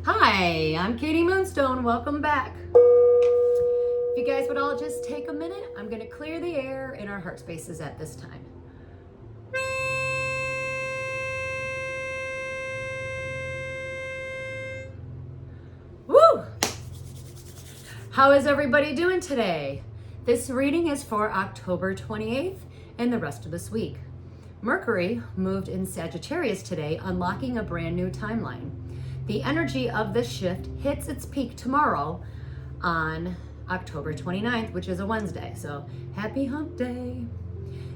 Hi, I'm Katie Moonstone. Welcome back. If you guys would all just take a minute, I'm going to clear the air in our heart spaces at this time. Woo! How is everybody doing today? This reading is for October 28th and the rest of this week. Mercury moved in Sagittarius today, unlocking a brand new timeline. The energy of this shift hits its peak tomorrow on October 29th, which is a Wednesday. So happy hump day.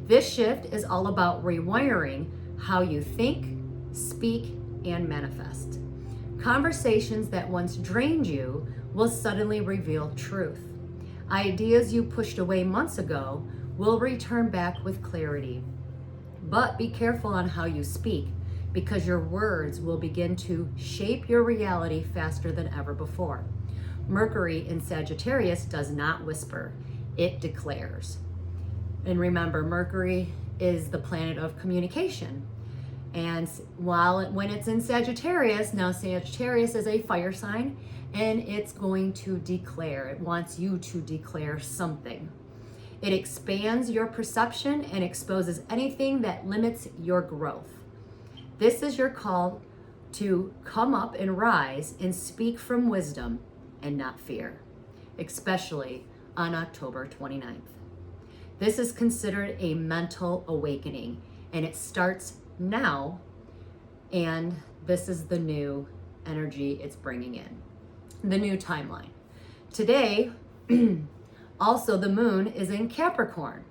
This shift is all about rewiring how you think, speak, and manifest. Conversations that once drained you will suddenly reveal truth. Ideas you pushed away months ago will return back with clarity. But be careful on how you speak, because your words will begin to shape your reality faster than ever before. Mercury in Sagittarius does not whisper, it declares. And remember, Mercury is the planet of communication. And when it's in Sagittarius, now Sagittarius is a fire sign, and it's going to declare. It wants you to declare something. It expands your perception and exposes anything that limits your growth. This is your call to come up and rise and speak from wisdom and not fear, especially on October 29th. This is considered a mental awakening, and it starts now, and this is the new energy it's bringing in, the new timeline. Today, also, the moon is in Capricorn,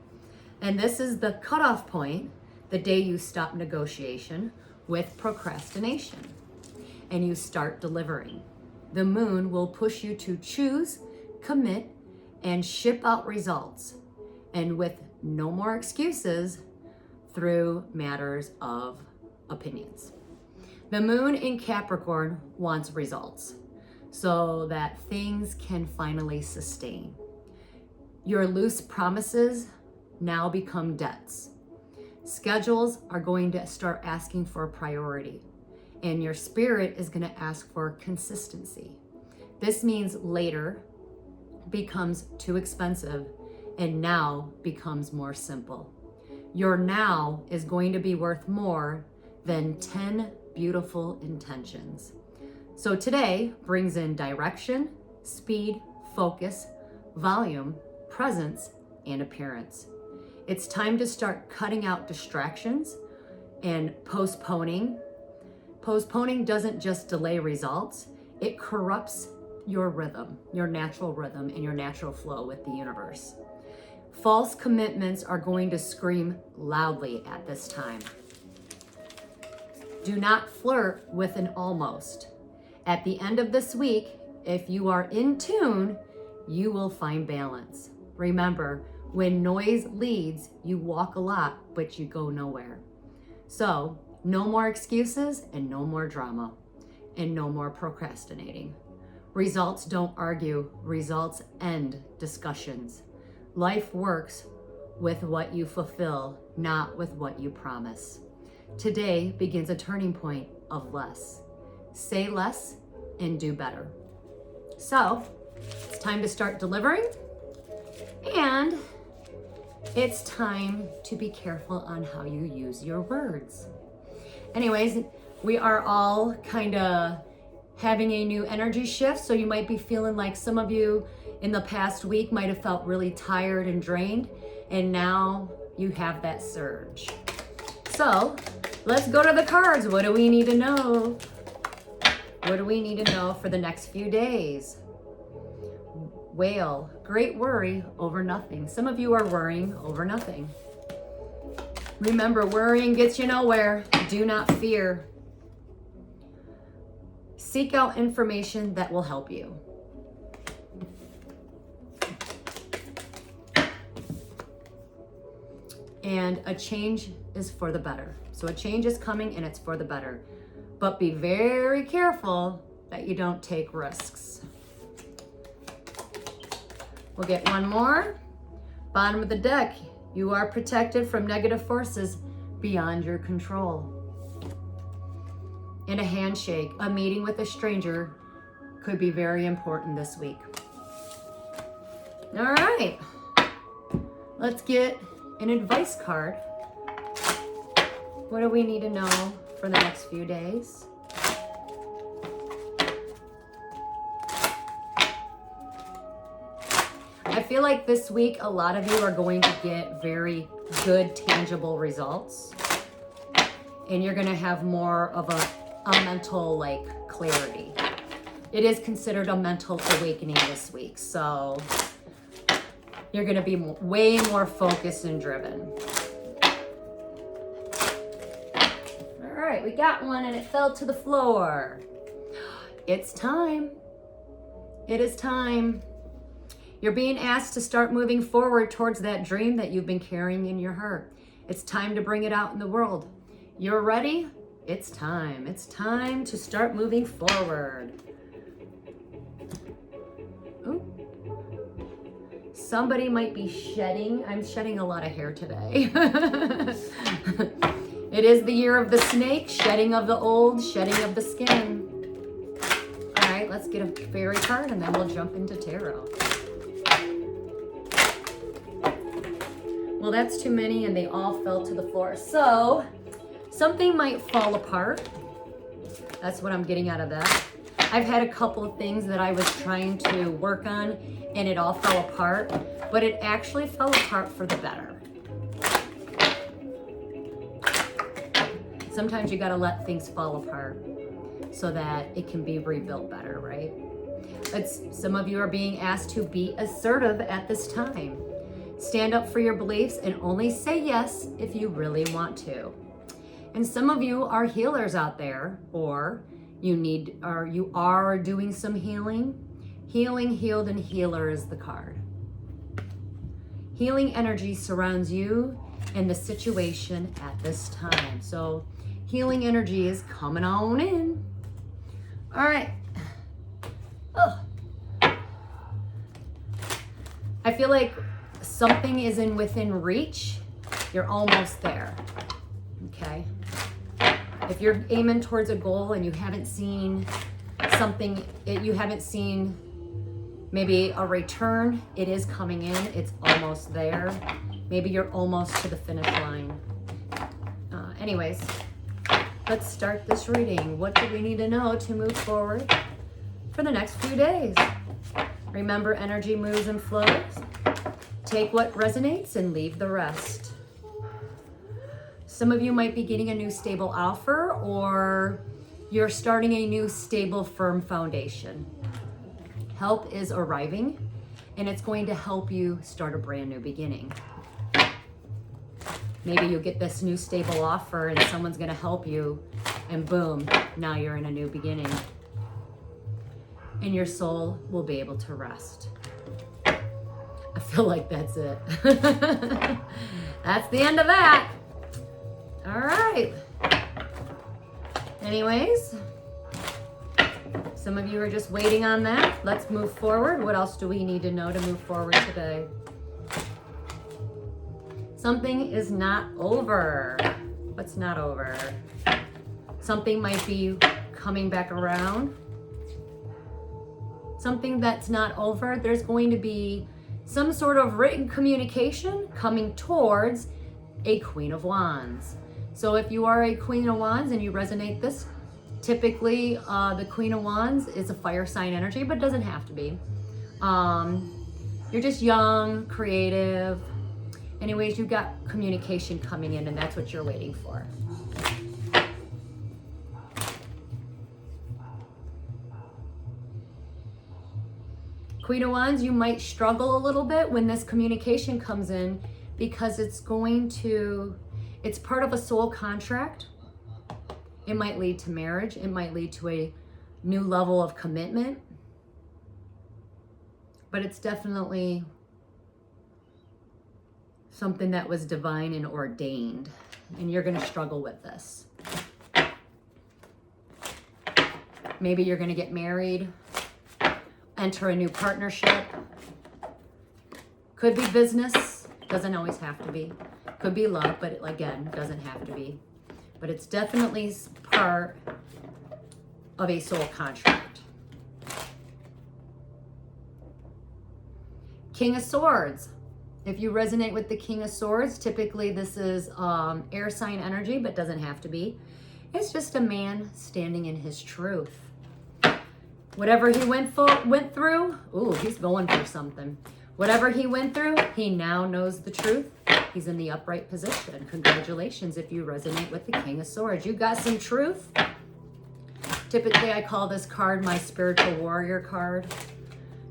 and this is the cutoff point, the day you stop negotiation with procrastination and you start delivering. The moon will push you to choose, commit, and ship out results, and with no more excuses through matters of opinions. The moon in Capricorn wants results so that things can finally sustain. Your loose promises now become debts. Schedules are going to start asking for priority, and your spirit is going to ask for consistency. This means later becomes too expensive and now becomes more simple. Your now is going to be worth more than 10 beautiful intentions. So today brings in direction, speed, focus, volume, presence, and appearance. It's time to start cutting out distractions and postponing. Postponing doesn't just delay results, it corrupts your rhythm, your natural rhythm, and your natural flow with the universe. False commitments are going to scream loudly at this time. Do not flirt with an almost. At the end of this week, if you are in tune, you will find balance. Remember, when noise leads, you walk a lot, but you go nowhere. So, no more excuses and no more drama and no more procrastinating. Results don't argue, results end discussions. Life works with what you fulfill, not with what you promise. Today begins a turning point of less. Say less and do better. So, it's time to start delivering. And it's time to be careful on how you use your words. Anyways, we are all kind of having a new energy shift. So you might be feeling like some of you in the past week might have felt really tired and drained. And now you have that surge. So let's go to the cards. What do we need to know? What do we need to know for the next few days? Whale, great worry over nothing. Some of you are worrying over nothing. Remember, worrying gets you nowhere. Do not fear. Seek out information that will help you. And a change is for the better. So a change is coming and it's for the better. But be very careful that you don't take risks. We'll get one more. Bottom of the deck, you are protected from negative forces beyond your control. In a handshake, a meeting with a stranger could be very important this week. All right, let's get an advice card. What do we need to know for the next few days? I feel like this week, a lot of you are going to get very good, tangible results. And you're going to have more of a mental, like, clarity. It is considered a mental awakening this week. So you're going to be way more focused and driven. All right, we got one and it fell to the floor. It's time. It is time. You're being asked to start moving forward towards that dream that you've been carrying in your heart. It's time to bring it out in the world. You're ready? It's time. It's time to start moving forward. Ooh. Somebody might be shedding. I'm shedding a lot of hair today. It is the year of the snake, shedding of the old, shedding of the skin. All right, let's get a fairy card and then we'll jump into tarot. Well, that's too many and they all fell to the floor. So something might fall apart. That's what I'm getting out of that. I've had a couple of things that I was trying to work on and it all fell apart, but it actually fell apart for the better. Sometimes you gotta let things fall apart so that it can be rebuilt better, right? Some of you are being asked to be assertive at this time. Stand up for your beliefs and only say yes if you really want to. And some of you are healers out there, or you are doing some healing. Healing, healed, and healer is the card. Healing energy surrounds you and the situation at this time. So healing energy is coming on in. All right. Oh. I feel like something is within reach. You're almost there. Okay. If you're aiming towards a goal and you haven't seen something, you haven't seen maybe a return, it is coming in. It's almost there. Maybe you're almost to the finish line. Anyways, let's start this reading. What do we need to know to move forward for the next few days? Remember, energy moves and flows. Take what resonates and leave the rest. Some of you might be getting a new stable offer, or you're starting a new stable, firm foundation. Help is arriving, and it's going to help you start a brand new beginning. Maybe you get this new stable offer and someone's going to help you, and boom, now you're in a new beginning. And your soul will be able to rest. I feel like that's it. That's the end of that. All right. Anyways, some of you are just waiting on that. Let's move forward. What else do we need to know to move forward today? Something is not over. What's not over? Something might be coming back around. Something that's not over. There's going to be some sort of written communication coming towards a Queen of Wands. So if you are a Queen of Wands and you resonate this, typically the Queen of Wands is a fire sign energy, but doesn't have to be. You're just young, creative. Anyways, you've got communication coming in and that's what you're waiting for. Queen of Wands, you might struggle a little bit when this communication comes in because it's part of a soul contract. It might lead to marriage. It might lead to a new level of commitment. But it's definitely something that was divine and ordained. And you're going to struggle with this. Maybe you're going to get married, enter a new partnership. Could be business. Doesn't always have to be. Could be love, but again, doesn't have to be. But it's definitely part of a soul contract. King of Swords. If you resonate with the King of Swords, typically this is air sign energy, but doesn't have to be. It's just a man standing in his truth. Whatever he went through, ooh, he's going for something. Whatever he went through, he now knows the truth. He's in the upright position. Congratulations if you resonate with the King of Swords. You got some truth. Typically, I call this card my spiritual warrior card.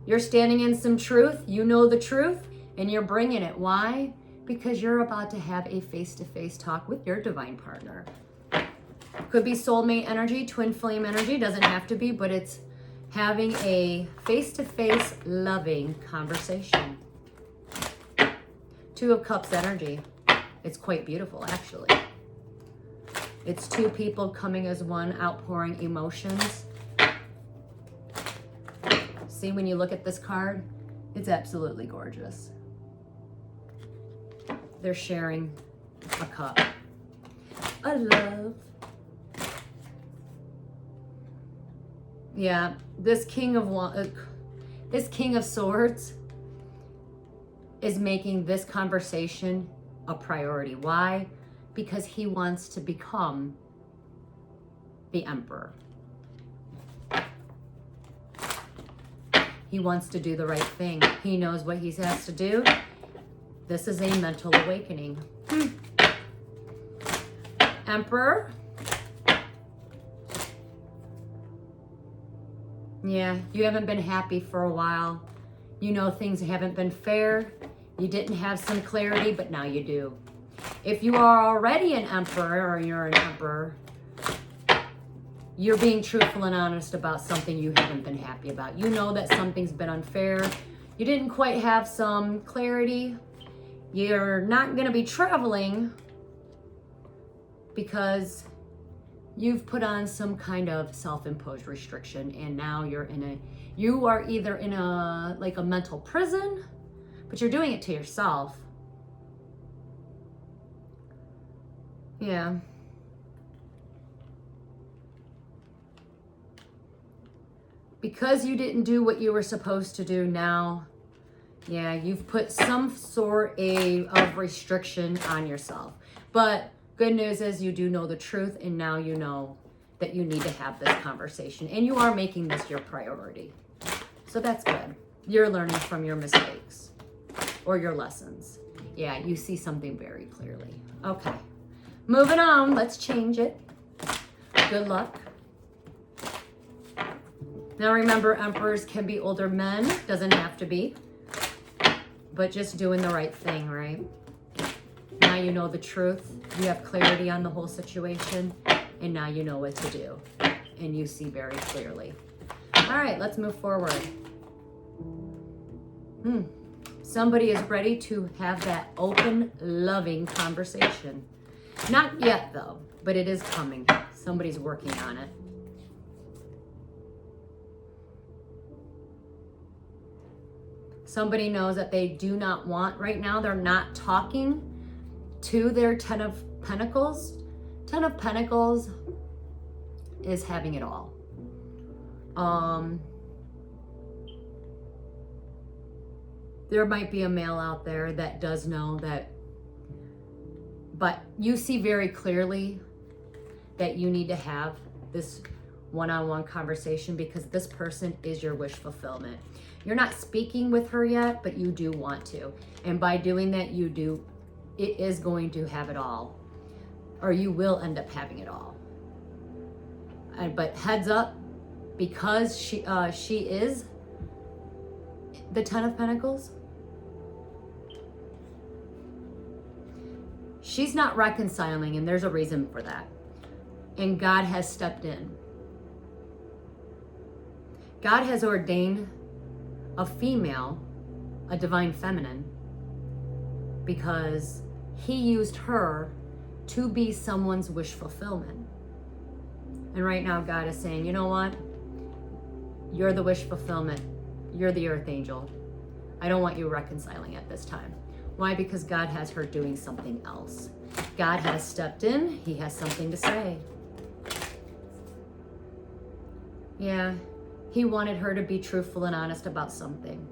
You're standing in some truth. You know the truth, and you're bringing it. Why? Because you're about to have a face-to-face talk with your divine partner. Could be soulmate energy, twin flame energy. Doesn't have to be, but it's having a face-to-face loving conversation. Two of Cups energy. It's quite beautiful, actually. It's two people coming as one, outpouring emotions. See, when you look at this card, it's absolutely gorgeous. They're sharing a cup. A love. Yeah, this King of Swords is making this conversation a priority. Why? Because he wants to become the Emperor. He wants to do the right thing. He knows what he has to do. This is a mental awakening. Emperor. Yeah, you haven't been happy for a while. You know things haven't been fair. You didn't have some clarity, but now you do. If you are already an emperor or you're an emperor, you're being truthful and honest about something you haven't been happy about. You know that something's been unfair. You didn't quite have some clarity. You're not going to be traveling because you've put on some kind of self-imposed restriction, and now you are either in a mental prison, but you're doing it to yourself. Yeah. Because you didn't do what you were supposed to do now, yeah, you've put some sort of restriction on yourself. But good news is you do know the truth, and now you know that you need to have this conversation, and you are making this your priority. So that's good. You're learning from your mistakes or your lessons. Yeah, you see something very clearly. Okay, moving on. Let's change it. Good luck. Now remember, emperors can be older men. Doesn't have to be. But just doing the right thing, right? Now you know the truth. You have clarity on the whole situation. And now you know what to do. And you see very clearly. All right, let's move forward. Somebody is ready to have that open, loving conversation. Not yet, though, but it is coming. Somebody's working on it. Somebody knows that they do not want, right now, they're not talking to their Ten of Pentacles. Ten of Pentacles is having it all. There might be a male out there that does know that, but you see very clearly that you need to have this one-on-one conversation because this person is your wish fulfillment. You're not speaking with her yet, but you do want to. And by doing that, it is going to have it all. Or you will end up having it all. But heads up, because she is the Ten of Pentacles, she's not reconciling, and there's a reason for that. And God has stepped in. God has ordained a female, a divine feminine, because he used her to be someone's wish fulfillment. And right now God is saying, you know what? You're the wish fulfillment. You're the earth angel. I don't want you reconciling at this time. Why? Because God has her doing something else. God has stepped in. He has something to say. Yeah. He wanted her to be truthful and honest about something.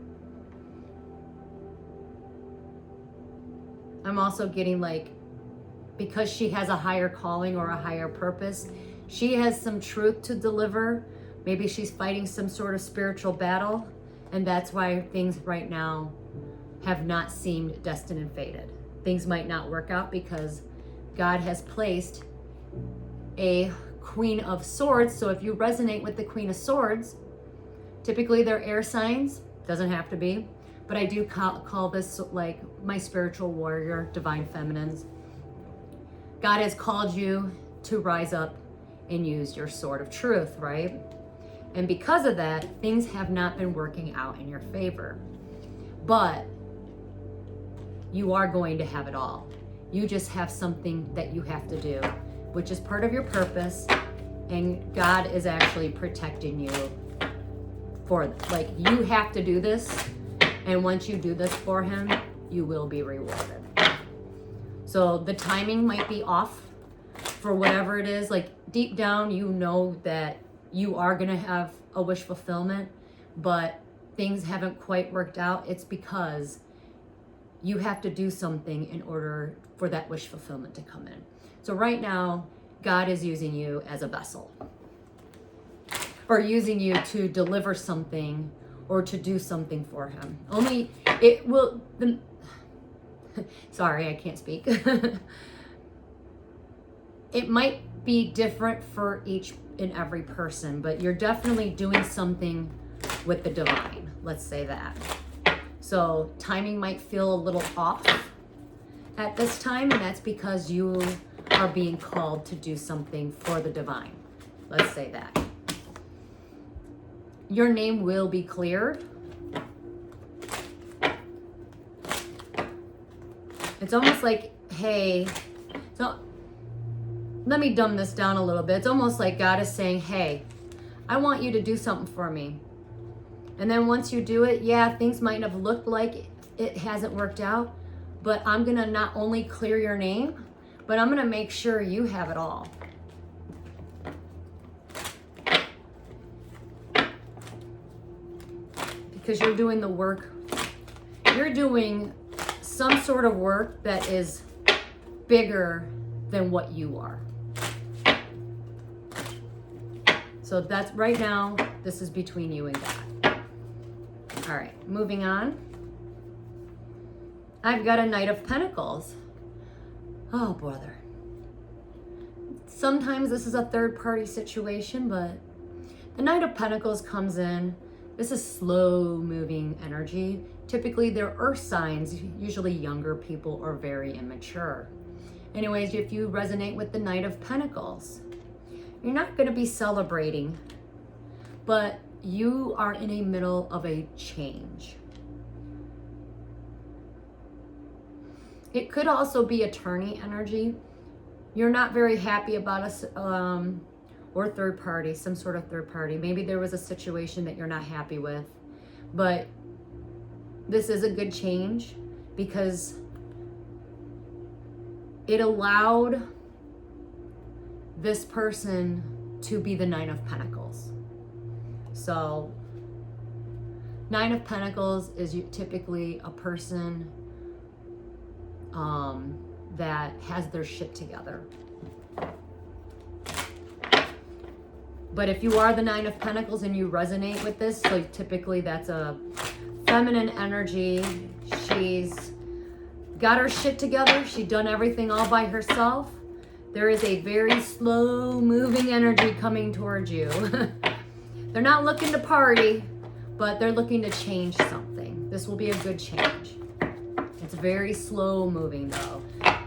I'm also getting like, because she has a higher calling or a higher purpose, she has some truth to deliver. Maybe she's fighting some sort of spiritual battle, and that's why things right now have not seemed destined and fated. Things might not work out because God has placed a Queen of Swords. So if you resonate with the Queen of Swords, typically they're air signs, doesn't have to be, but I do call this like my spiritual warrior, divine feminines. God has called you to rise up and use your sword of truth, right? And because of that, things have not been working out in your favor. But you are going to have it all. You just have something that you have to do, which is part of your purpose. And God is actually protecting you for, like, you have to do this. And once you do this for him, you will be rewarded. So the timing might be off for whatever it is. Like deep down, you know that you are going to have a wish fulfillment, but things haven't quite worked out. It's because you have to do something in order for that wish fulfillment to come in. So right now, God is using you as a vessel, or using you to deliver something or to do something for him. Only it will, sorry, I can't speak. It might be different for each and every person, but you're definitely doing something with the divine. Let's say that. So timing might feel a little off at this time, and that's because you are being called to do something for the divine. Let's say that. Your name will be cleared. It's almost like, hey, so let me dumb this down a little bit. It's almost like God is saying, hey, I want you to do something for me. And then once you do it, yeah, things might have looked like it hasn't worked out, but I'm going to not only clear your name, but I'm going to make sure you have it all. Because you're doing the work. You're doing some sort of work that is bigger than what you are. So that's right now, this is between you and God. All right, moving on. I've got a Knight of Pentacles. Oh, brother. Sometimes this is a third-party situation, but the Knight of Pentacles comes in. This is slow-moving energy. Typically, they're earth signs, usually younger people or very immature. Anyways, if you resonate with the Knight of Pentacles, you're not going to be celebrating, but you are in the middle of a change. It could also be attorney energy. You're not very happy about us, or third party, some sort of third party. Maybe there was a situation that you're not happy with, but this is a good change because it allowed this person to be the Nine of Pentacles. So Nine of Pentacles is typically a person that has their shit together. But if you are the Nine of Pentacles and you resonate with this, so typically that's a feminine energy. She's got her shit together. She's done everything all by herself. There is a very slow moving energy coming towards you. They're not looking to party, but they're looking to change something. This will be a good change. It's very slow moving though.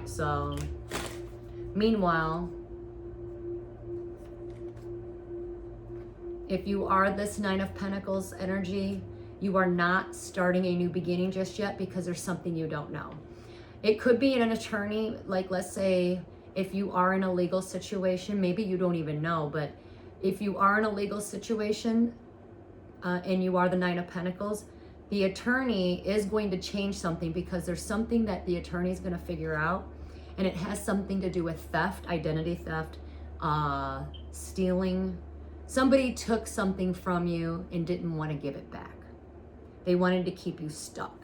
So, meanwhile, if you are this Nine of Pentacles energy, you are not starting a new beginning just yet because there's something you don't know. It could be an attorney, like let's say if you are in a legal situation, maybe you don't even know, but if you are in a legal situation and you are the Nine of Pentacles, the attorney is going to change something because there's something that the attorney is going to figure out, and it has something to do with theft, identity theft, stealing. Somebody took something from you and didn't want to give it back. They wanted to keep you stuck.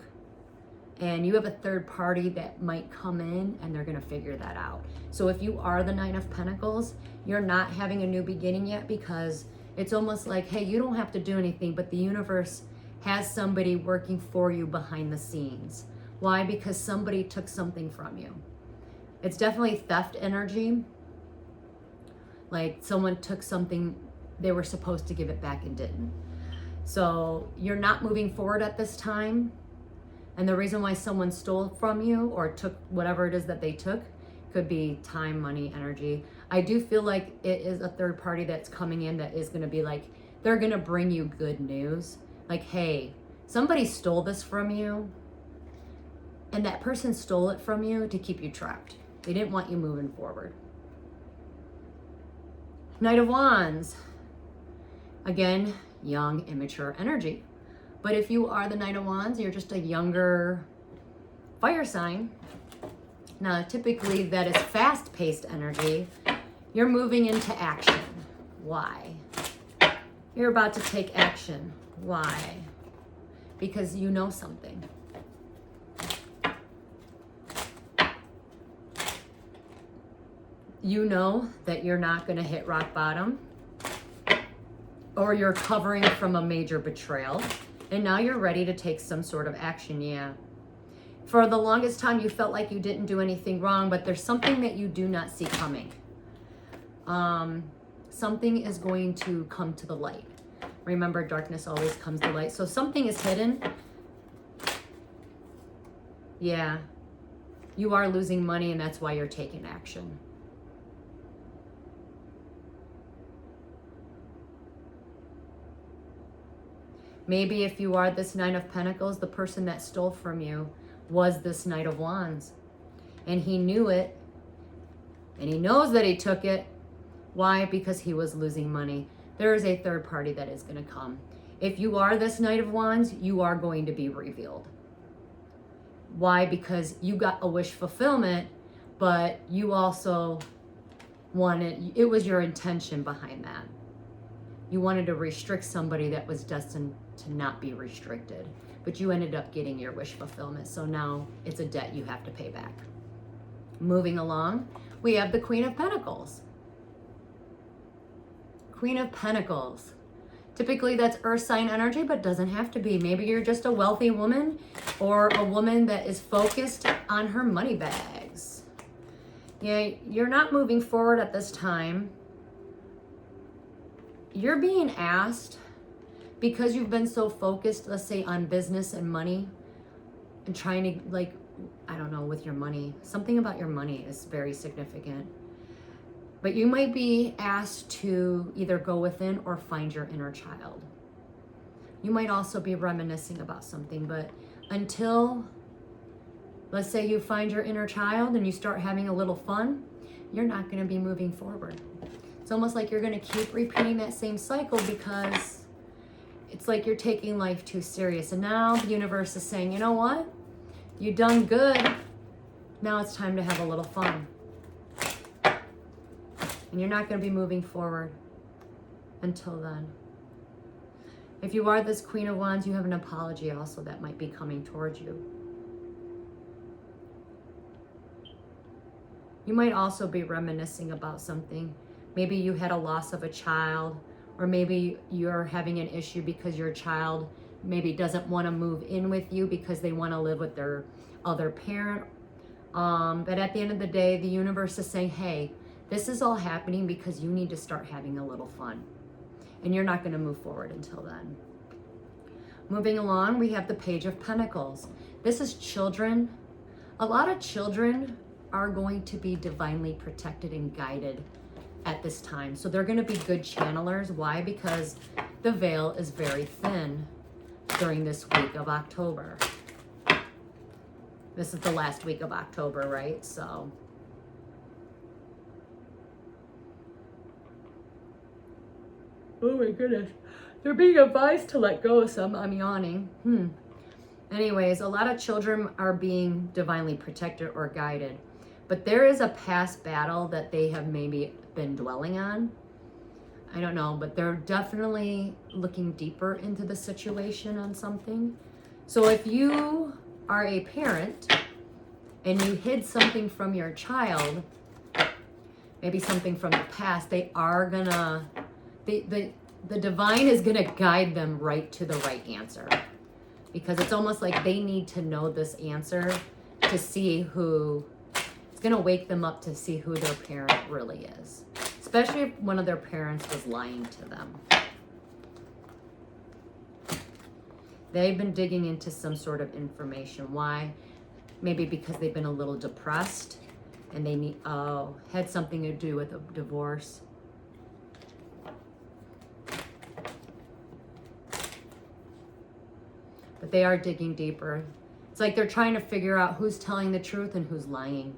and you have a third party that might come in and they're going to figure that out. So if you are the Nine of Pentacles, you're not having a new beginning yet, because it's almost like, hey, you don't have to do anything, but the universe has somebody working for you behind the scenes. Why? Because somebody took something from you. It's definitely theft energy. Like someone took something, they were supposed to give it back and didn't. So you're not moving forward at this time. And the reason why someone stole from you or took whatever it is that they took could be time, money, energy. I do feel like it is a third party that's coming in that is going to be like, they're going to bring you good news. Like, hey, somebody stole this from you. And that person stole it from you to keep you trapped. They didn't want you moving forward. Knight of Wands. Again, young, immature energy. But if you are the Knight of Wands, you're just a younger fire sign. Now, typically that is fast-paced energy. You're moving into action. Why? You're about to take action. Why? Because you know something. You know that you're not going to hit rock bottom, or you're covering from a major betrayal. And now you're ready to take some sort of action, yeah. For the longest time, you felt like you didn't do anything wrong, but there's something that you do not see coming. Something is going to come to the light. Remember, darkness always comes to light. So something is hidden. Yeah. You are losing money, and that's why you're taking action. Maybe if you are this Nine of Pentacles, the person that stole from you was this Knight of Wands. And he knew it. And he knows that he took it. Why? Because he was losing money. There is a third party that is going to come. If you are this Knight of Wands, you are going to be revealed. Why? Because you got a wish fulfillment, but you also wanted, it was your intention behind that. You wanted to restrict somebody that was destined to not be restricted, but you ended up getting your wish fulfillment. So now it's a debt you have to pay back. Moving along, we have the Queen of Pentacles. Queen of Pentacles. Typically that's earth sign energy, but doesn't have to be. Maybe you're just a wealthy woman or a woman that is focused on her money bags. Yeah, you're not moving forward at this time. You're being asked, because you've been so focused, let's say, on business and money and trying to, like, I don't know, with your money. Something about your money is very significant. But you might be asked to either go within or find your inner child. You might also be reminiscing about something, but until, let's say, you find your inner child and you start having a little fun, you're not going to be moving forward. It's almost like you're going to keep repeating that same cycle, because it's like you're taking life too serious. And now the universe is saying, you know what? You done good. Now it's time to have a little fun. And you're not going to be moving forward until then. If you are this Queen of Wands, you have an apology also that might be coming towards you. You might also be reminiscing about something. Maybe you had a loss of a child, or maybe you're having an issue because your child maybe doesn't want to move in with you because they want to live with their other parent. But at the end of the day, the universe is saying, hey, this is all happening because you need to start having a little fun. And you're not going to move forward until then. Moving along, we have the Page of Pentacles. This is children. A lot of children are going to be divinely protected and guided at this time. So they're going to be good channelers. Why? Because the veil is very thin during this week of October. This is the last week of October, right? So oh my goodness. They're being advised to let go of some. I'm yawning. Anyways, a lot of children are being divinely protected or guided. But there is a past battle that they have maybe been dwelling on. I don't know, but they're definitely looking deeper into the situation on something. So if you are a parent and you hid something from your child, maybe something from the past, they are gonna, the divine is gonna guide them right to the right answer. Because it's almost like they need to know this answer to see who, it's gonna wake them up to see who their parent really is. Especially if one of their parents was lying to them. They've been digging into some sort of information. Why? Maybe because they've been a little depressed and they had something to do with a divorce. But they are digging deeper. It's like they're trying to figure out who's telling the truth and who's lying.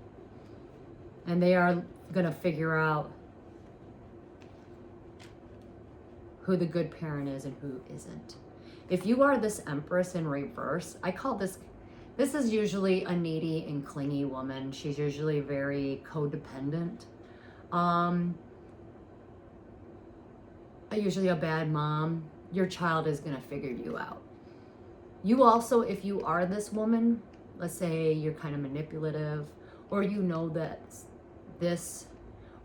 And they are going to figure out who the good parent is and who isn't. If you are this Empress in reverse, I call this is usually a needy and clingy woman. She's usually very codependent. Usually a bad mom. Your child is going to figure you out. You also, if you are this woman, let's say you're kind of manipulative, or you know that this,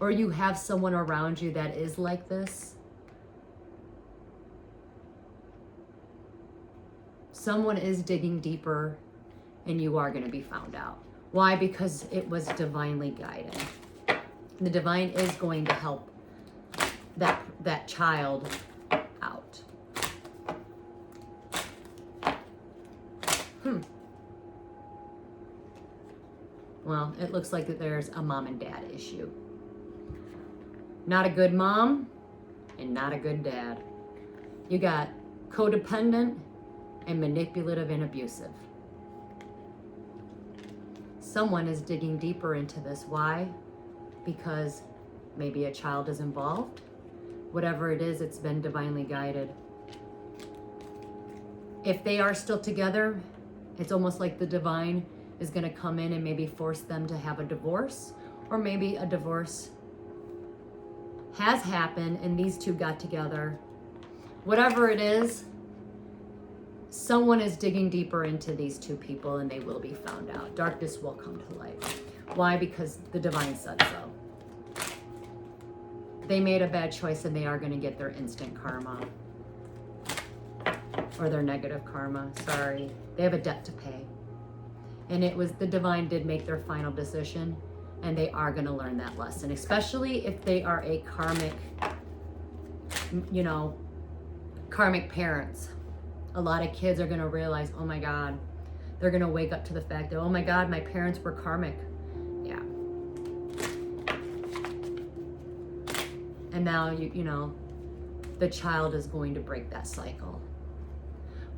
or you have someone around you that is like this, someone is digging deeper and you are going to be found out. Why? Because it was divinely guided. The divine is going to help that child out. Well, it looks like that there's a mom and dad issue. Not a good mom and not a good dad. You got codependent and manipulative and abusive. Someone is digging deeper into this. Why? Because maybe a child is involved. Whatever it is, it's been divinely guided. If they are still together, it's almost like the divine is going to come in and maybe force them to have a divorce, or maybe a divorce has happened and these two got together. Whatever it is, someone is digging deeper into these two people and they will be found out. Darkness will come to light. Why? Because the divine said so. They made a bad choice and they are going to get their instant karma. Or their negative karma, sorry. They have a debt to pay. And it was, the divine did make their final decision, and they are going to learn that lesson, especially if they are a karmic, karmic parents. A lot of kids are going to realize, oh my God, they're going to wake up to the fact that, oh my God, my parents were karmic. Yeah. And now, the child is going to break that cycle.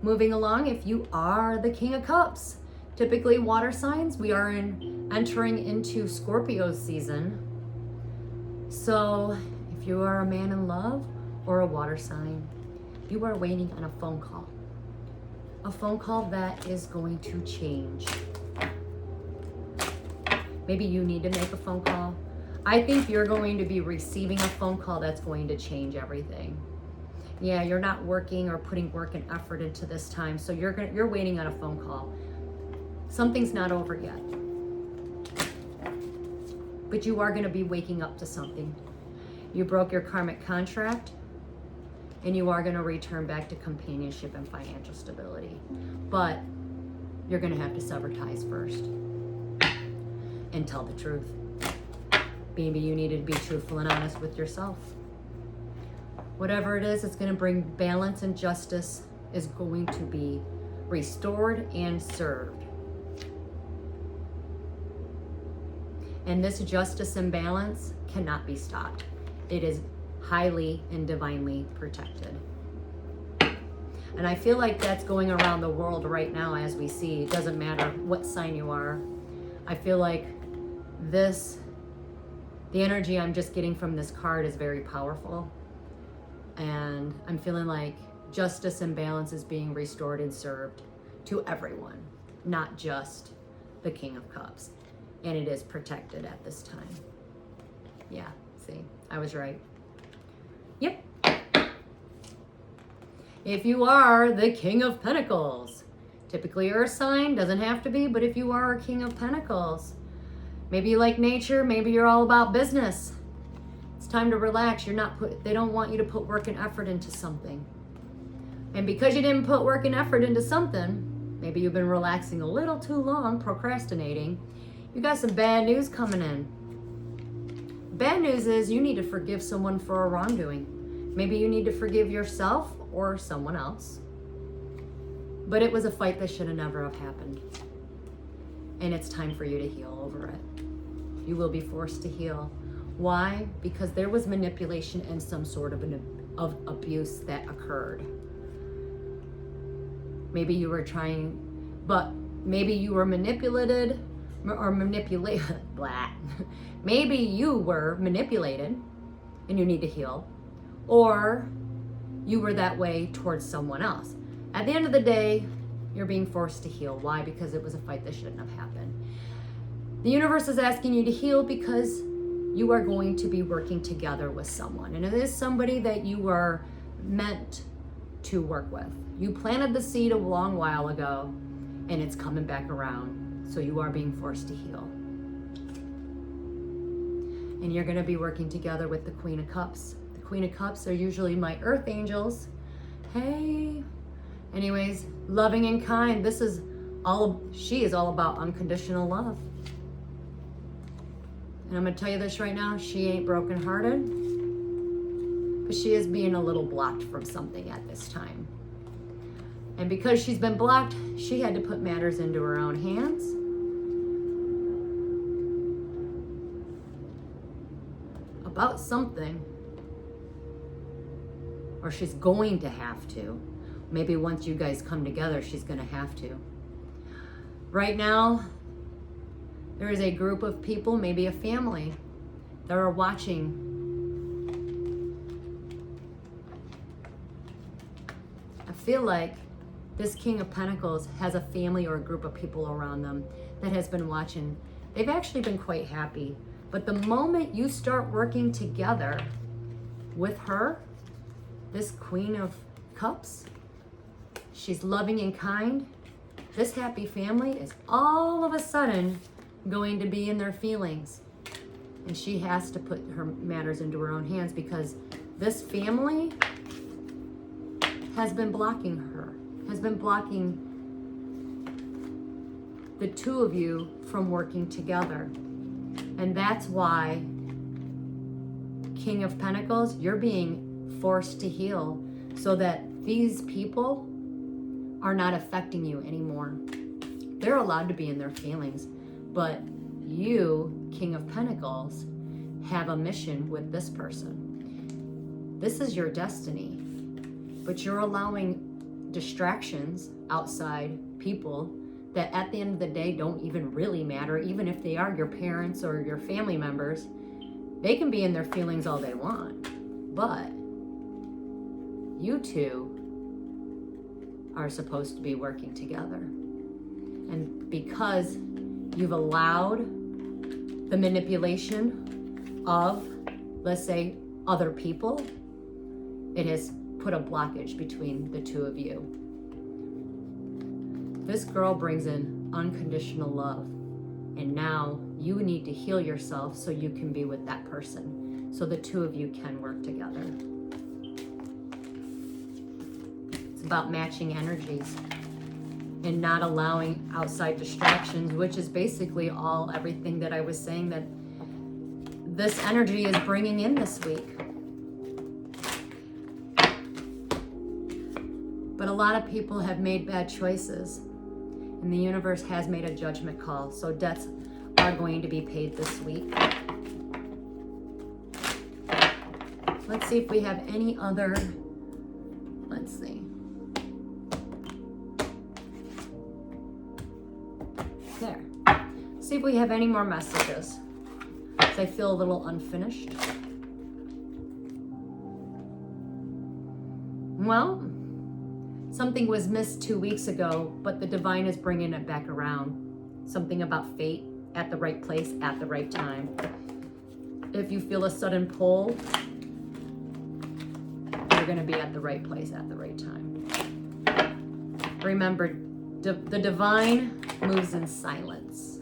Moving along, if you are the King of Cups, typically water signs, we are entering into Scorpio season. So if you are a man in love or a water sign, you are waiting on a phone call. A phone call that is going to change. Maybe you need to make a phone call. I think you're going to be receiving a phone call that's going to change everything. Yeah, you're not working or putting work and effort into this time, so you're waiting on a phone call. Something's not over yet. But you are going to be waking up to something. You broke your karmic contract, and you are going to return back to companionship and financial stability. But you're going to have to sever ties first and tell the truth. Maybe you need to be truthful and honest with yourself. Whatever it is, it's going to bring balance, and justice is going to be restored and served. And this justice and balance cannot be stopped. It is highly and divinely protected. And I feel like that's going around the world right now as we see. It doesn't matter what sign you are. I feel like the energy I'm just getting from this card is very powerful. And I'm feeling like justice and balance is being restored and served to everyone, not just the King of Cups. And it is protected at this time. Yeah, see, I was right. Yep. If you are the King of Pentacles, Typically Earth sign, doesn't have to be, but if you are a King of Pentacles, maybe you like nature, maybe you're all about business. It's time to relax. They don't want you to put work and effort into something. And because you didn't put work and effort into something, maybe you've been relaxing a little too long, procrastinating, you got some bad news coming in. Bad news is you need to forgive someone for a wrongdoing. Maybe you need to forgive yourself or someone else. But it was a fight that should have never have happened. And it's time for you to heal over it. You will be forced to heal. Why? Because there was manipulation and some sort of abuse that occurred. Maybe you were maybe you were manipulated or manipulated. Maybe you were manipulated and you need to heal. Or you were that way towards someone else. At the end of the day, you're being forced to heal. Why? Because it was a fight that shouldn't have happened. The universe is asking you to heal because you are going to be working together with someone. And it is somebody that you are meant to work with. You planted the seed a long while ago and it's coming back around. So you are being forced to heal. And you're going to be working together with the Queen of Cups. The Queen of Cups are usually my earth angels. Hey. Anyways, loving and kind. She is all about unconditional love. And I'm going to tell you this right now, she ain't brokenhearted, but she is being a little blocked from something at this time. And because she's been blocked, she had to put matters into her own hands. About something, or she's going to have to. Maybe once you guys come together, she's going to have to. Right now, there is a group of people, maybe a family, that are watching. I feel like this King of Pentacles has a family or a group of people around them that has been watching. They've actually been quite happy. But the moment you start working together with her, this Queen of Cups, she's loving and kind. This happy family is all of a sudden going to be in their feelings. And she has to put her matters into her own hands because this family has been blocking her, has been blocking the two of you from working together. And that's why, King of Pentacles, you're being forced to heal so that these people are not affecting you anymore. They're allowed to be in their feelings, but you, King of Pentacles, have a mission with this person. This is your destiny, but you're allowing distractions outside people that at the end of the day don't even really matter. Even if they are your parents or your family members, they can be in their feelings all they want, but you two are supposed to be working together. And because you've allowed the manipulation of, let's say, other people, it has put a blockage between the two of you. This girl brings in unconditional love, and now you need to heal yourself so you can be with that person, so the two of you can work together. It's about matching energies and not allowing outside distractions, which is basically everything that I was saying that this energy is bringing in this week. But a lot of people have made bad choices, and the universe has made a judgment call, so debts are going to be paid this week. Let's see if we have any other, let's see. There. See if we have any more messages. I feel a little unfinished. Well, something was missed 2 weeks ago, but the divine is bringing it back around. Something about fate at the right place at the right time. If you feel a sudden pull, you're going to be at the right place at the right time. Remember, The divine moves in silence.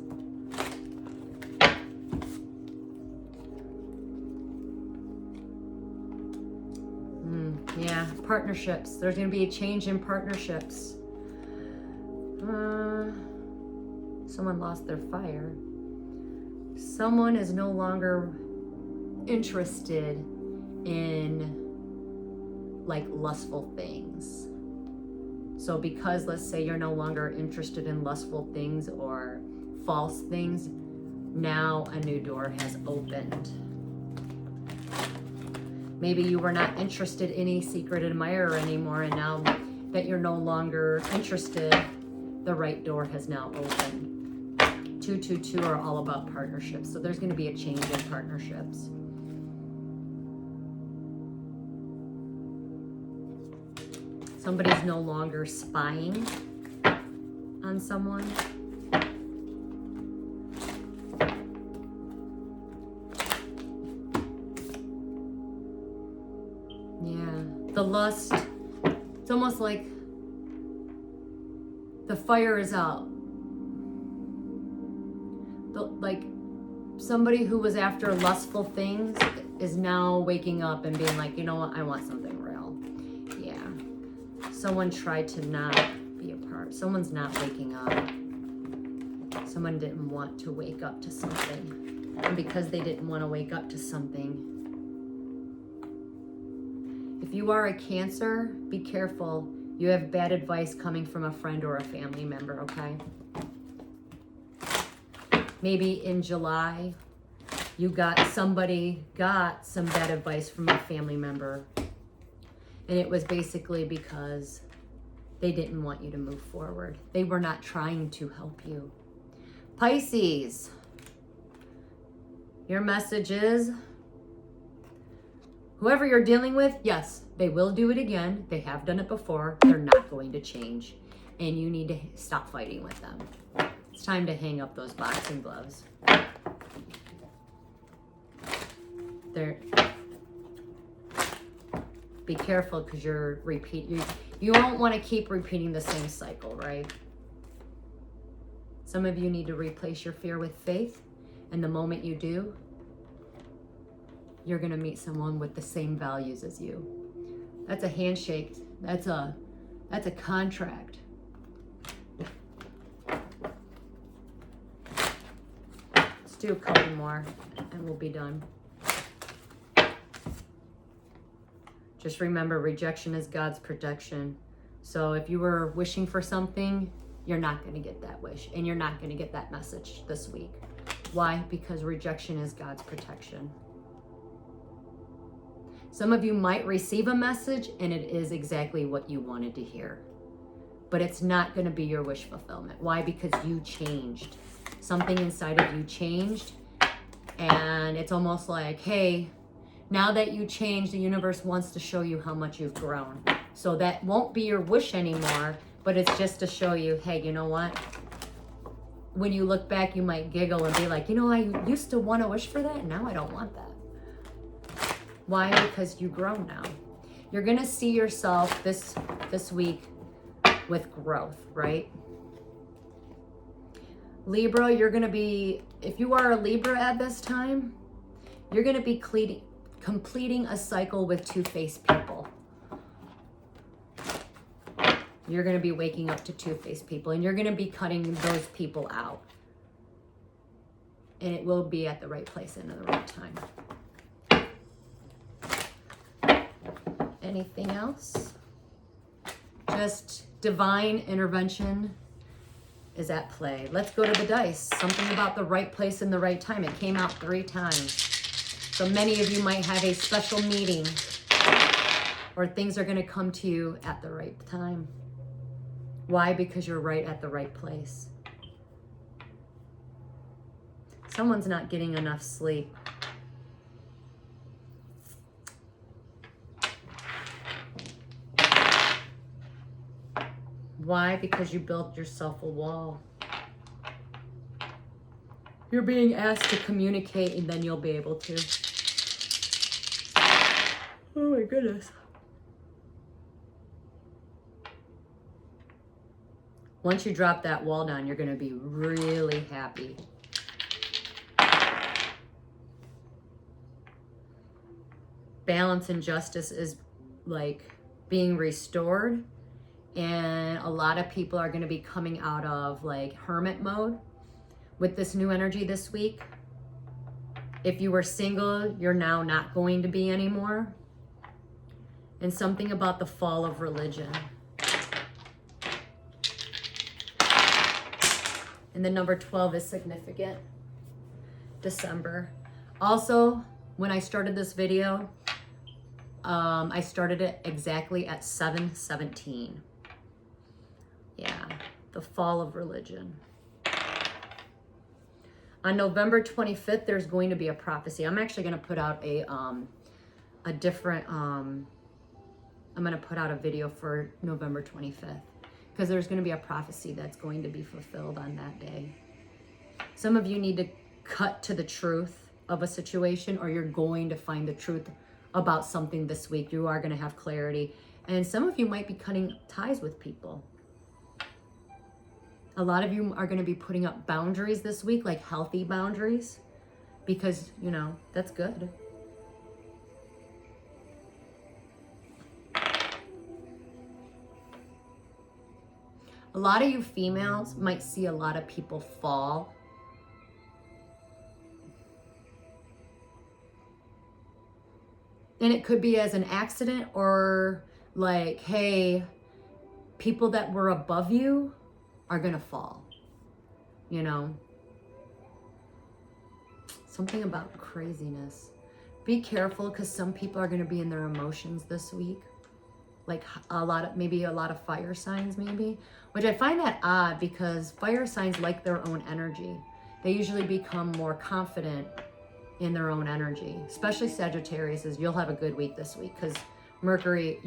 Yeah, partnerships. There's going to be a change in partnerships. Someone lost their fire. Someone is no longer interested in like lustful things. So because let's say you're no longer interested in lustful things or false things, now a new door has opened. Maybe you were not interested in a secret admirer anymore, and now that you're no longer interested, the right door has now opened. 222 are all about partnerships, so there's going to be a change in partnerships. Somebody's no longer spying on someone. The lust, it's almost like the fire is out. Like somebody who was after lustful things is now waking up and being like, you know what, I want something real. Yeah. Someone tried to not be a part. Someone's not waking up. Someone didn't want to wake up to something. And because they didn't want to wake up to something, if you are a Cancer, be careful. You have bad advice coming from a friend or a family member, okay? Maybe in July, somebody got some bad advice from a family member. And it was basically because they didn't want you to move forward. They were not trying to help you. Pisces, your message is, whoever you're dealing with, yes, they will do it again. They have done it before. They're not going to change. And you need to stop fighting with them. It's time to hang up those boxing gloves. Be careful because you won't want to keep repeating the same cycle, right? Some of you need to replace your fear with faith. And the moment you do, you're going to meet someone with the same values as you. That's a handshake. That's a contract. Let's do a couple more and we'll be done. Just remember, rejection is God's protection. So if you were wishing for something, you're not going to get that wish and you're not going to get that message this week. Why? Because rejection is God's protection. Some of you might receive a message and it is exactly what you wanted to hear. But it's not going to be your wish fulfillment. Why? Because you changed. Something inside of you changed. And it's almost like, hey, now that you changed, the universe wants to show you how much you've grown. So that won't be your wish anymore, but it's just to show you, hey, you know what? When you look back, you might giggle and be like, you know, I used to want to wish for that, and now I don't want that. Why? Because you've grown now. You're going to see yourself this week with growth, right? Libra, you're going to be, if you are a Libra at this time, you're going to be completing a cycle with two-faced people. You're going to be waking up to two-faced people, and you're going to be cutting those people out. And it will be at the right place and at the right time. Anything else? Just divine intervention is at play. Let's go to the dice. Something about the right place and the right time. It came out 3 times. So many of you might have a special meeting or things are going to come to you at the right time. Why? Because you're right at the right place. Someone's not getting enough sleep. Why? Because you built yourself a wall. You're being asked to communicate and then you'll be able to. Oh my goodness. Once you drop that wall down, you're going to be really happy. Balance and justice is like being restored. And a lot of people are going to be coming out of like hermit mode with this new energy this week. If you were single, you're now not going to be anymore. And something about the fall of religion. And the number 12 is significant. December. Also, when I started this video, I started it exactly at 7:17. Yeah, the fall of religion. On November 25th, there's going to be a prophecy. I'm actually going to put out a different, I'm going to put out a video for November 25th because there's going to be a prophecy that's going to be fulfilled on that day. Some of you need to cut to the truth of a situation, or you're going to find the truth about something this week. You are going to have clarity. And some of you might be cutting ties with people. A lot of you are going to be putting up boundaries this week, like healthy boundaries, because, you know, that's good. A lot of you females might see a lot of people fall. And it could be as an accident, or like, hey, people that were above you are gonna fall, you know? Something about craziness. Be careful, because some people are gonna be in their emotions this week. Like maybe a lot of fire signs maybe, which I find that odd because fire signs like their own energy. They usually become more confident in their own energy, especially Sagittarius. You'll have a good week this week because Mercury,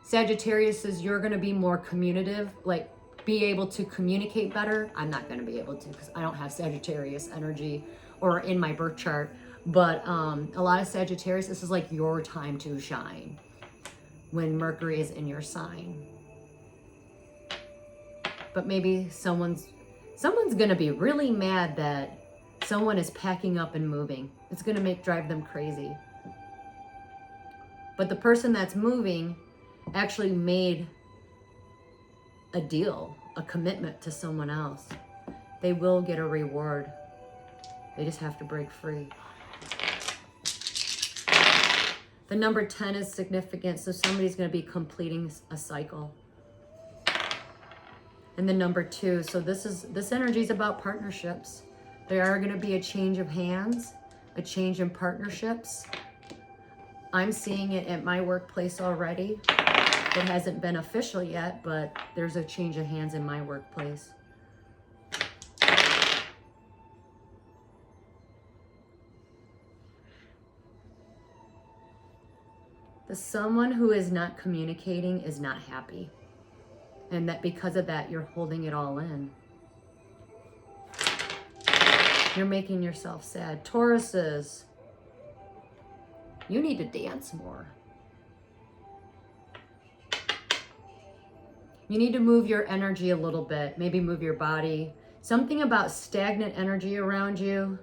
Sagittarius is you're gonna be more communicative, like be able to communicate better. I'm not gonna be able to because I don't have Sagittarius energy or in my birth chart, but a lot of Sagittarius, this is like your time to shine when Mercury is in your sign. But maybe someone's gonna be really mad that someone is packing up and moving. It's gonna drive them crazy. But the person that's moving actually made a deal, a commitment to someone else. They will get a reward. They just have to break free. The number 10 is significant, so somebody's gonna be completing a cycle. And the number 2, so this energy is about partnerships. There are gonna be a change of hands, a change in partnerships. I'm seeing it at my workplace already. It hasn't been official yet, but there's a change of hands in my workplace. The someone who is not communicating is not happy. And that because of that, you're holding it all in. You're making yourself sad. Tauruses, you need to dance more. You need to move your energy a little bit. Maybe move your body. Something about stagnant energy around you.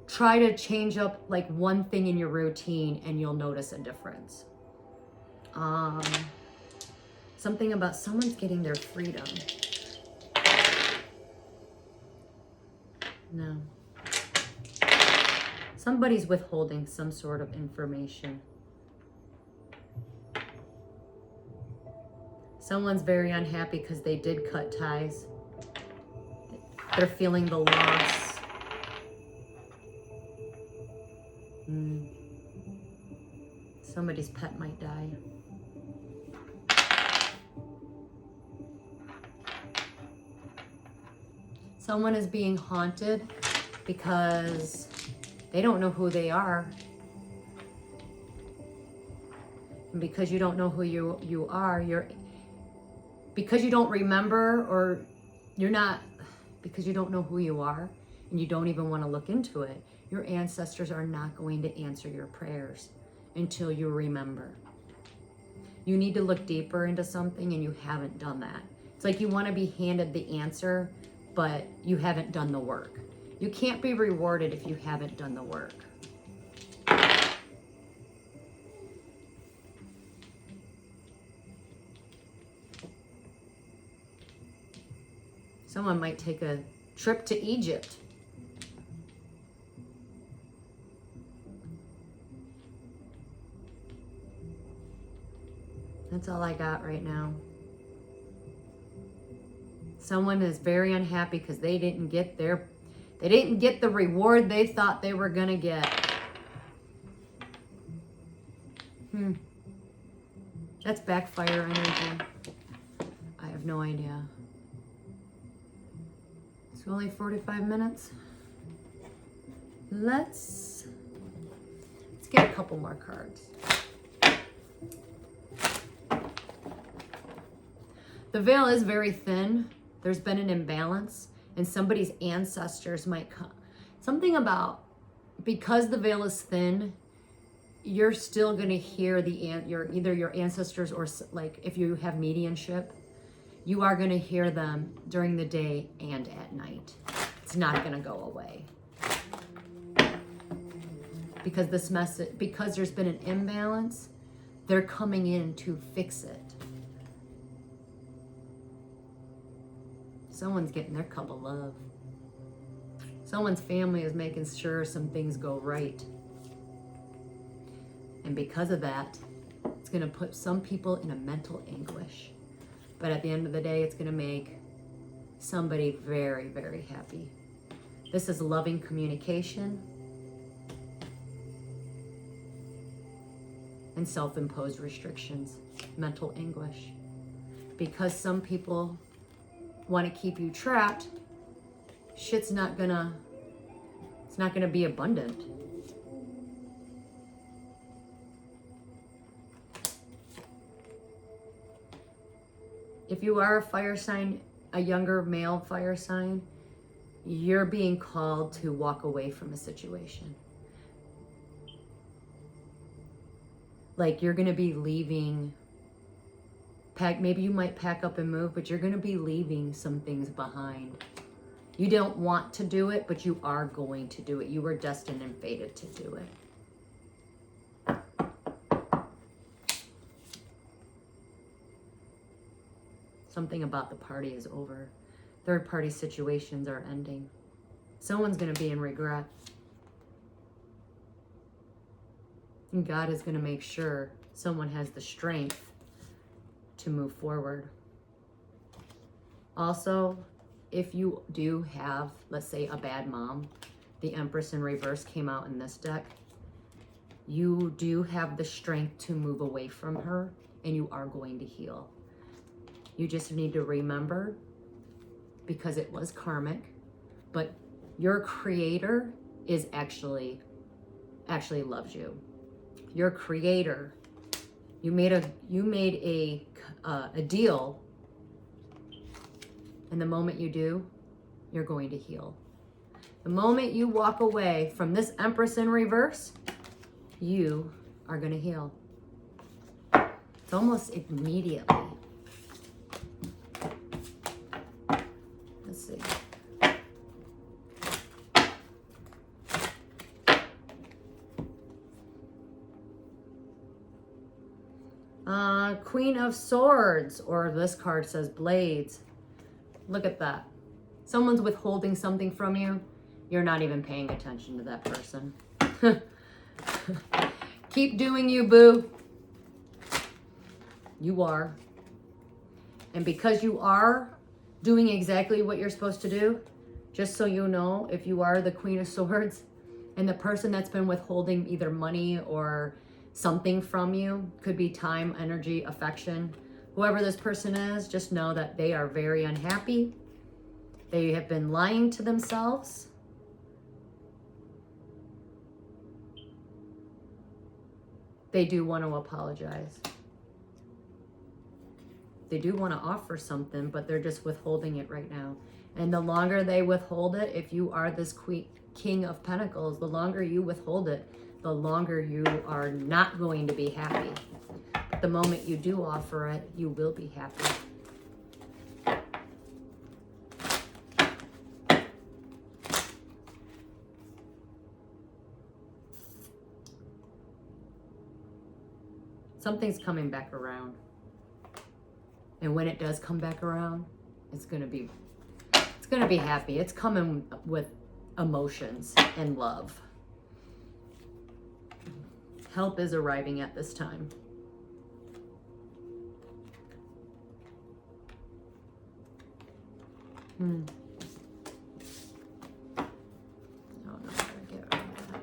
Try to change up like one thing in your routine and you'll notice a difference. Something about someone's getting their freedom. No. Somebody's withholding some sort of information. Someone's very unhappy because they did cut ties. They're feeling the loss. Somebody's pet might die. Someone is being haunted because they don't know who they are. And because you don't know who you are, because you don't remember, or because you don't know who you are and you don't even want to look into it, your ancestors are not going to answer your prayers until you remember. You need to look deeper into something and you haven't done that. It's like you want to be handed the answer, but you haven't done the work. You can't be rewarded if you haven't done the work. Someone might take a trip to Egypt. That's all I got right now. Someone is very unhappy because they didn't get the reward they thought they were gonna get. That's backfire energy. I have no idea. It's only 45 minutes. Let's get a couple more cards. The veil is very thin. There's been an imbalance, and somebody's ancestors might come. Something about, because the veil is thin, you're still going to hear either your ancestors, or like if you have mediumship, you are going to hear them during the day and at night. It's not going to go away. Because because there's been an imbalance, they're coming in to fix it. Someone's getting their cup of love. Someone's family is making sure some things go right. And because of that, it's going to put some people in a mental anguish. But at the end of the day, it's going to make somebody very, very happy. This is loving communication and self-imposed restrictions, mental anguish. Because some people want to keep you trapped, it's not gonna be abundant. If you are a fire sign, a younger male fire sign, you're being called to walk away from a situation. Like you're gonna be leaving. Maybe you might pack up and move, but you're going to be leaving some things behind. You don't want to do it, but you are going to do it. You were destined and fated to do it. Something about the party is over. Third party situations are ending. Someone's going to be in regret. And God is going to make sure someone has the strength to move forward. Also, if you do have, let's say, a bad mom, the Empress in reverse came out in this deck, you do have the strength to move away from her, and you are going to heal. You just need to remember, because it was karmic, but your creator is actually loves you. Your creator, you made a deal, and the moment you do, you're going to heal. The moment you walk away from this Empress in reverse, you are going to heal. It's almost immediately. Let's see. Queen of Swords, or this card says Blades. Look at that. Someone's withholding something from you. You're not even paying attention to that person. Keep doing you, boo. You are. And because you are doing exactly what you're supposed to do, just so you know, if you are the Queen of Swords and the person that's been withholding either money or something from you, could be time, energy, affection, whoever this person is, just know that they are very unhappy. They have been lying to themselves. They do want to apologize. They do want to offer something, but they're just withholding it right now. And the longer they withhold it, if you are this King of Pentacles, the longer you withhold it, the longer you are not going to be happy. But the moment you do offer it, you will be happy. Something's coming back around. And when it does come back around, it's gonna be happy. It's coming with emotions and love. Help is arriving at this time. No, not gonna get rid of that.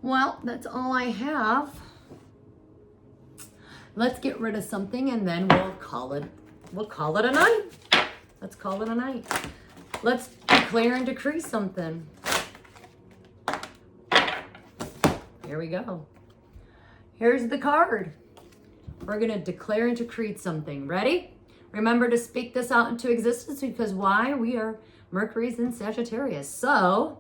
Well, that's all I have. Let's get rid of something and then we'll call it a night. Let's call it a night. Let's declare and decree something. Here we go. Here's the card. We're going to declare and decree something. Ready? Remember to speak this out into existence because why? We are Mercury's in Sagittarius. So,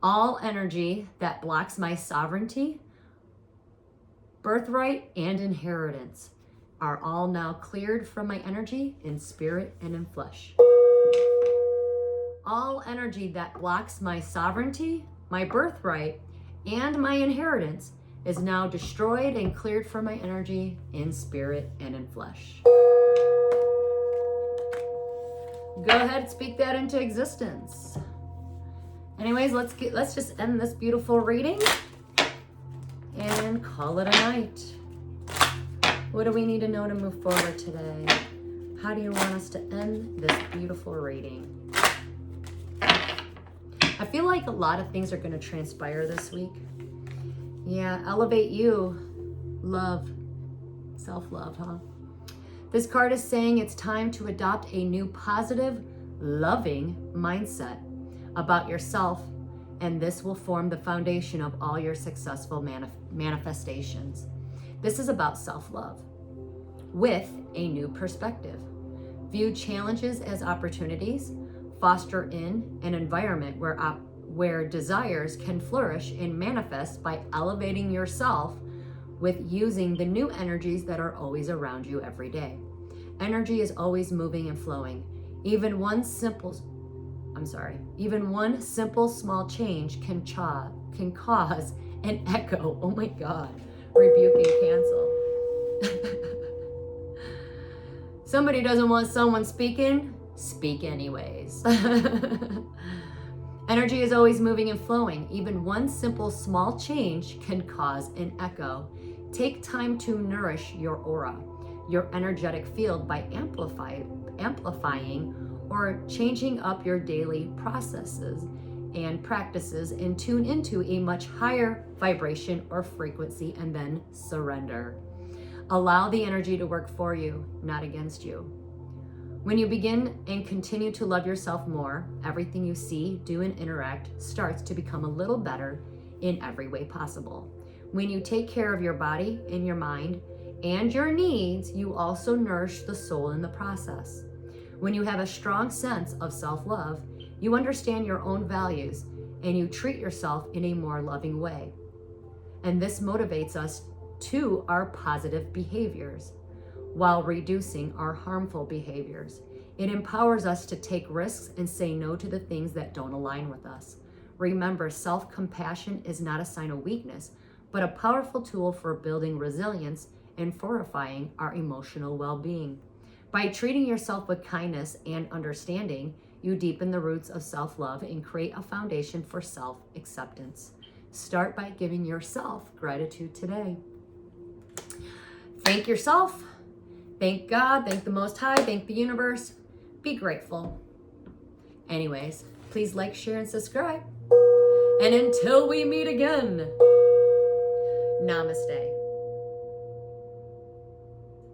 all energy that blocks my sovereignty, birthright, and inheritance are all now cleared from my energy in spirit and in flesh. All energy that blocks my sovereignty, my birthright, and my inheritance is now destroyed and cleared from my energy in spirit and in flesh. Go ahead, speak that into existence. Anyways, let's just end this beautiful reading and call it a night. What do we need to know to move forward today? How do you want us to end this beautiful reading? I feel like a lot of things are going to transpire this week. Yeah, elevate you. Love. Self-love, huh? This card is saying it's time to adopt a new positive, loving mindset about yourself, and this will form the foundation of all your successful manifestations. This is about self-love with a new perspective. View challenges as opportunities. Foster in an environment where desires can flourish and manifest by elevating yourself with using the new energies that are always around you every day. Energy is always moving and flowing. Even one simple small change can cause an echo. Oh my God. Rebuke and cancel. Somebody doesn't want someone speaking. Speak anyways. Energy is always moving and flowing. Even one simple small change can cause an echo. Take time to nourish your aura, your energetic field by amplifying or changing up your daily processes and practices and tune into a much higher vibration or frequency and then surrender. Allow the energy to work for you, not against you. When you begin and continue to love yourself more, everything you see, do, and interact starts to become a little better in every way possible. When you take care of your body and your mind and your needs, you also nourish the soul in the process. When you have a strong sense of self-love, you understand your own values and you treat yourself in a more loving way. And this motivates us to our positive behaviors while reducing our harmful behaviors. It empowers us to take risks and say no to the things that don't align with us. Remember, self-compassion is not a sign of weakness, but a powerful tool for building resilience and fortifying our emotional well-being. By treating yourself with kindness and understanding, you deepen the roots of self-love and create a foundation for self-acceptance. Start by giving yourself gratitude today. Thank yourself. Thank God, thank the Most High, thank the universe. Be grateful. Anyways, please like, share, and subscribe. And until we meet again, namaste.